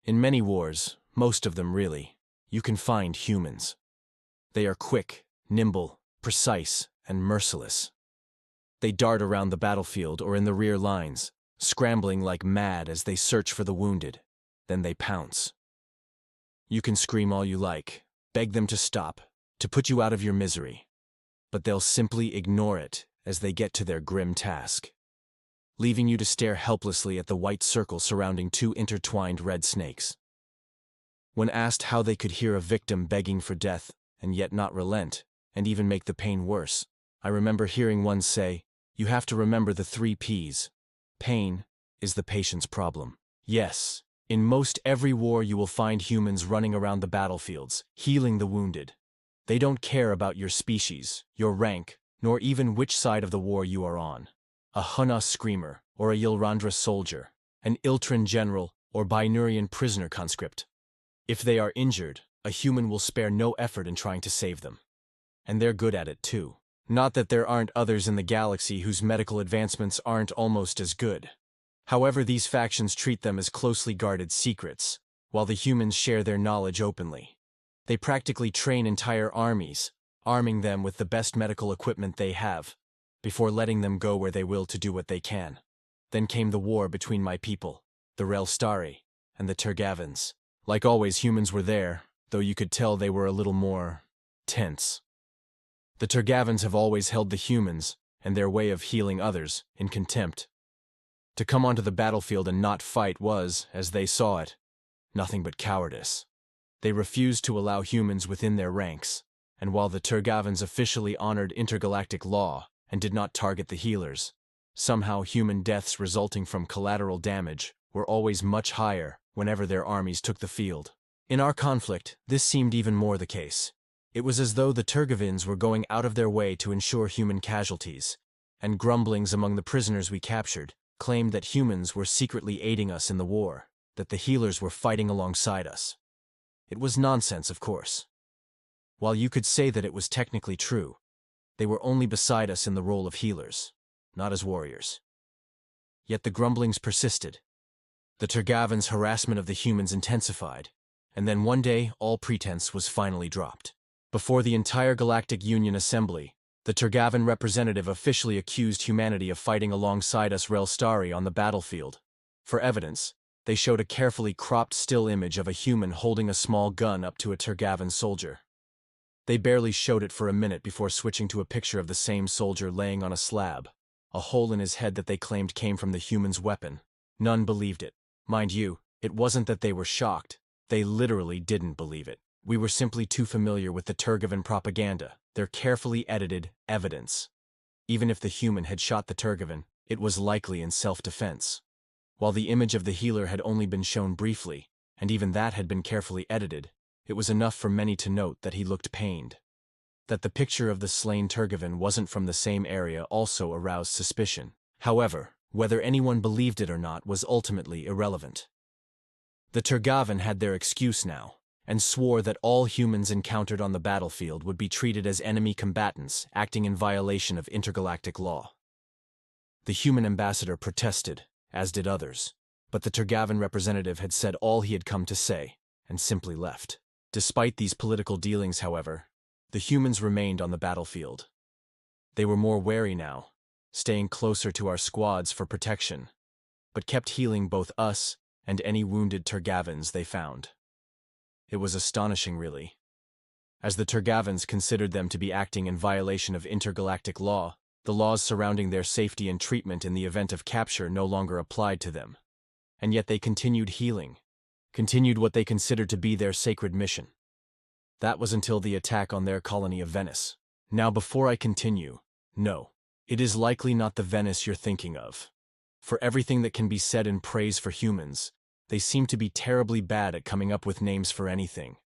In many wars, most of them really, you can find humans. They are quick, nimble, precise, and merciless. They dart around the battlefield or in the rear lines, scrambling like mad as they search for the wounded. Then they pounce. You can scream all you like, beg them to stop, to put you out of your misery. But they'll simply ignore it as they get to their grim task, leaving you to stare helplessly at the white circle surrounding two intertwined red snakes. When asked how they could hear a victim begging for death and yet not relent, and even make the pain worse, I remember hearing one say, "You have to remember the 3 Ps. Pain is the patient's problem." Yes, in most every war you will find humans running around the battlefields, healing the wounded. They don't care about your species, your rank, nor even which side of the war you are on. A Hgna screamer, or a Ylrandra soldier, an Iltrin general, or bhynurian prisoner conscript. If they are injured, a human will spare no effort in trying to save them. And they're good at it too. Not that there aren't others in the galaxy whose medical advancements aren't almost as good. However, these factions treat them as closely guarded secrets, while the humans share their knowledge openly. They practically train entire armies, arming them with the best medical equipment they have, before letting them go where they will to do what they can. Then came the war between my people, the Relstari, and the Tergavans. Like always, humans were there, though you could tell they were a little more tense. The Tergavans have always held the humans, and their way of healing others, in contempt. To come onto the battlefield and not fight was, as they saw it, nothing but cowardice. They refused to allow humans within their ranks, and while the Tergavans officially honored intergalactic law and did not target the healers, somehow human deaths resulting from collateral damage were always much higher whenever their armies took the field. In our conflict, this seemed even more the case. It was as though the Tergavans were going out of their way to ensure human casualties, and grumblings among the prisoners we captured claimed that humans were secretly aiding us in the war, that the healers were fighting alongside us. It was nonsense, of course. While you could say that it was technically true, they were only beside us in the role of healers, not as warriors. Yet the grumblings persisted. The Tergavans' harassment of the humans intensified, and then one day all pretense was finally dropped. Before the entire Galactic Union Assembly, the Tergavan representative officially accused humanity of fighting alongside us Relstari on the battlefield. For evidence, they showed a carefully cropped still image of a human holding a small gun up to a Tergavan soldier. They barely showed it for a minute before switching to a picture of the same soldier laying on a slab, a hole in his head that they claimed came from the human's weapon. None believed it. Mind you, it wasn't that they were shocked. They literally didn't believe it. We were simply too familiar with the Tergavan propaganda, their carefully edited evidence. Even if the human had shot the Tergavan, it was likely in self-defense. While the image of the healer had only been shown briefly, and even that had been carefully edited, it was enough for many to note that he looked pained. That the picture of the slain Tergavan wasn't from the same area also aroused suspicion. However, whether anyone believed it or not was ultimately irrelevant. The Tergavan had their excuse now, and swore that all humans encountered on the battlefield would be treated as enemy combatants acting in violation of intergalactic law. The human ambassador protested, as did others, but the Tergavan representative had said all he had come to say, and simply left. Despite these political dealings, however, the humans remained on the battlefield. They were more wary now, staying closer to our squads for protection, but kept healing both us and any wounded Tergavans they found. It was astonishing, really. As the Tergavans considered them to be acting in violation of intergalactic law, the laws surrounding their safety and treatment in the event of capture no longer applied to them. And yet they continued healing, continued what they considered to be their sacred mission. That was until the attack on their colony of Venice. Now, before I continue, no, it is likely not the Venice you're thinking of. For everything that can be said in praise for humans, they seem to be terribly bad at coming up with names for anything.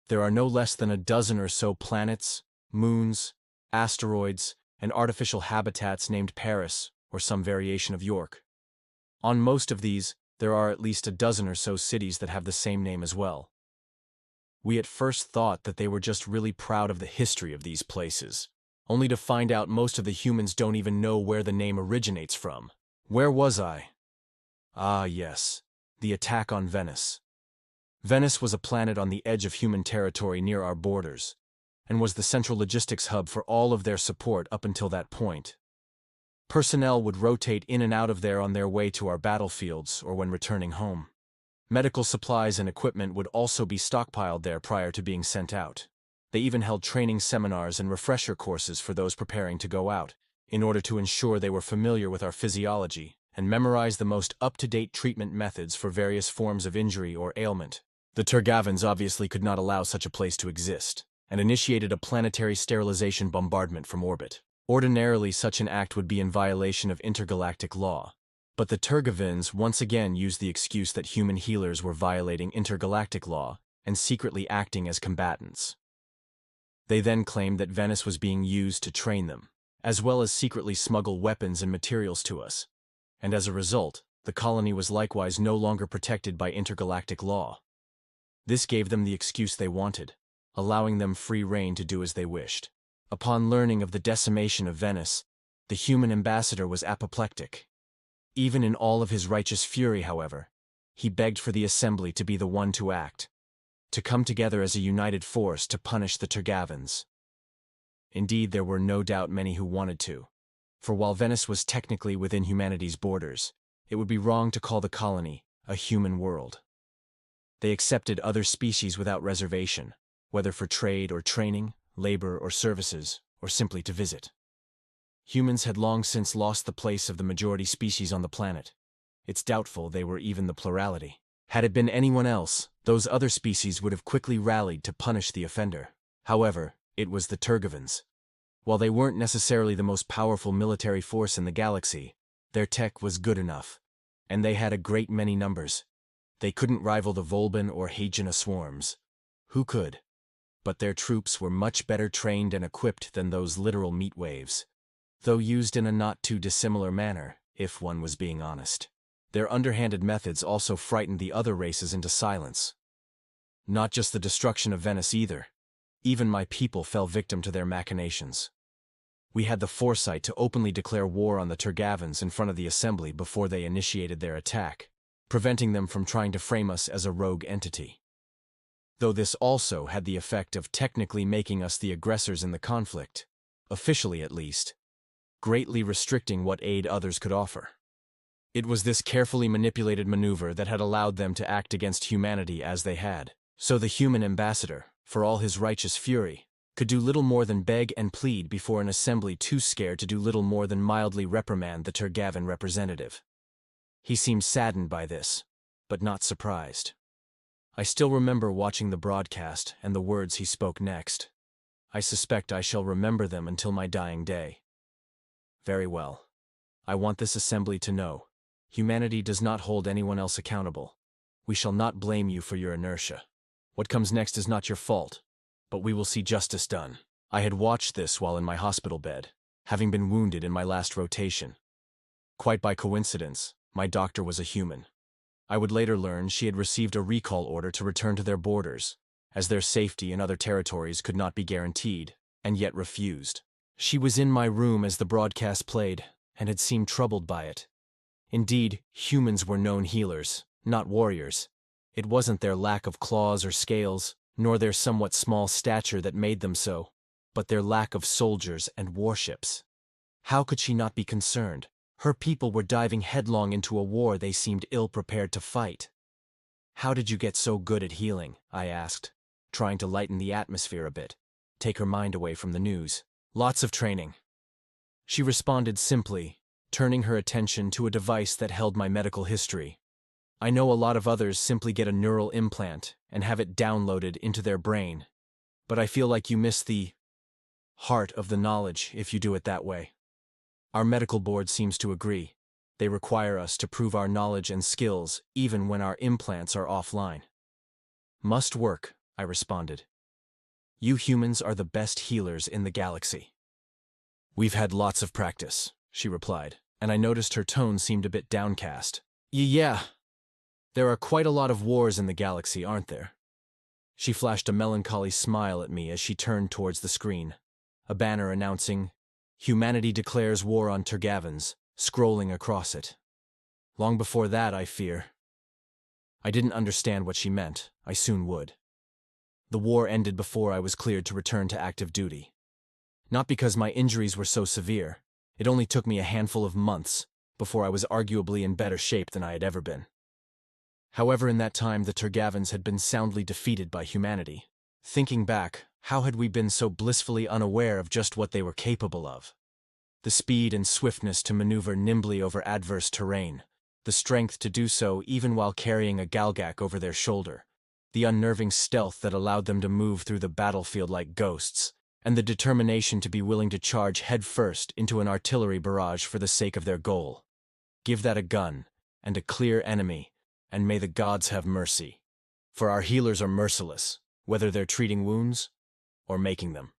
There are no less than a dozen or so planets, moons, asteroids, and artificial habitats named Paris or some variation of York. On most of these, there are at least a dozen or so cities that have the same name as well. We at first thought that they were just really proud of the history of these places, only to find out most of the humans don't even know where the name originates from. Where was I? Ah, yes. The attack on Venice. Venice was a planet on the edge of human territory near our borders, and was the central logistics hub for all of their support up until that point. Personnel would rotate in and out of there on their way to our battlefields or when returning home. Medical supplies and equipment would also be stockpiled there prior to being sent out. They even held training seminars and refresher courses for those preparing to go out, in order to ensure they were familiar with our physiology and memorize the most up-to-date treatment methods for various forms of injury or ailment. The Tergavans obviously could not allow such a place to exist, and initiated a planetary sterilization bombardment from orbit. Ordinarily, such an act would be in violation of intergalactic law, but the Tergavans once again used the excuse that human healers were violating intergalactic law and secretly acting as combatants. They then claimed that Venice was being used to train them, as well as secretly smuggle weapons and materials to us, and as a result, the colony was likewise no longer protected by intergalactic law. This gave them the excuse they wanted, allowing them free rein to do as they wished. Upon learning of the decimation of Venice, the human ambassador was apoplectic. Even in all of his righteous fury, however, he begged for the Assembly to be the one to act, to come together as a united force to punish the Tergavans. Indeed, there were no doubt many who wanted to, for while Venice was technically within humanity's borders, it would be wrong to call the colony a human world. They accepted other species without reservation, whether for trade or training, labor or services, or simply to visit. Humans had long since lost the place of the majority species on the planet. It's doubtful they were even the plurality. Had it been anyone else, those other species would have quickly rallied to punish the offender. However, it was the Tergavans. While they weren't necessarily the most powerful military force in the galaxy, their tech was good enough, and they had a great many numbers. They couldn't rival the Volban or Hgna swarms. Who could? But their troops were much better trained and equipped than those literal meat waves, though used in a not too dissimilar manner, if one was being honest. Their underhanded methods also frightened the other races into silence. Not just the destruction of Venice either. Even my people fell victim to their machinations. We had the foresight to openly declare war on the Tergavans in front of the Assembly before they initiated their attack, preventing them from trying to frame us as a rogue entity. Though this also had the effect of technically making us the aggressors in the conflict, officially at least, greatly restricting what aid others could offer. It was this carefully manipulated maneuver that had allowed them to act against humanity as they had. So the human ambassador, for all his righteous fury, could do little more than beg and plead before an assembly too scared to do little more than mildly reprimand the Tergavan representative. He seemed saddened by this, but not surprised. I still remember watching the broadcast and the words he spoke next. I suspect I shall remember them until my dying day. Very well. I want this assembly to know. Humanity does not hold anyone else accountable. We shall not blame you for your inertia. What comes next is not your fault, but we will see justice done. I had watched this while in my hospital bed, having been wounded in my last rotation. Quite by coincidence, my doctor was a human. I would later learn she had received a recall order to return to their borders, as their safety in other territories could not be guaranteed, and yet refused. She was in my room as the broadcast played, and had seemed troubled by it. Indeed, humans were known healers, not warriors. It wasn't their lack of claws or scales, nor their somewhat small stature that made them so, but their lack of soldiers and warships. How could she not be concerned? Her people were diving headlong into a war they seemed ill-prepared to fight. "How did you get so good at healing?" I asked, trying to lighten the atmosphere a bit, take her mind away from the news. "Lots of training." She responded simply, turning her attention to a device that held my medical history. "I know a lot of others simply get a neural implant and have it downloaded into their brain, but I feel like you miss the heart of the knowledge if you do it that way. Our medical board seems to agree. They require us to prove our knowledge and skills even when our implants are offline." "Must work," I responded. "You humans are the best healers in the galaxy." "We've had lots of practice," she replied, and I noticed her tone seemed a bit downcast. Yeah. There are quite a lot of wars in the galaxy, aren't there?" She flashed a melancholy smile at me as she turned towards the screen, a banner announcing, "Humanity declares war on Tergavans," scrolling across it. "Long before that, I fear." I didn't understand what she meant. I soon would. The war ended before I was cleared to return to active duty. Not because my injuries were so severe. It only took me a handful of months before I was arguably in better shape than I had ever been. However, in that time, the Tergavans had been soundly defeated by humanity. Thinking back, how had we been so blissfully unaware of just what they were capable of? The speed and swiftness to maneuver nimbly over adverse terrain, the strength to do so even while carrying a galgak over their shoulder, the unnerving stealth that allowed them to move through the battlefield like ghosts, and the determination to be willing to charge headfirst into an artillery barrage for the sake of their goal. Give that a gun, and a clear enemy, and may the gods have mercy. For our healers are merciless, whether they're treating wounds or making them.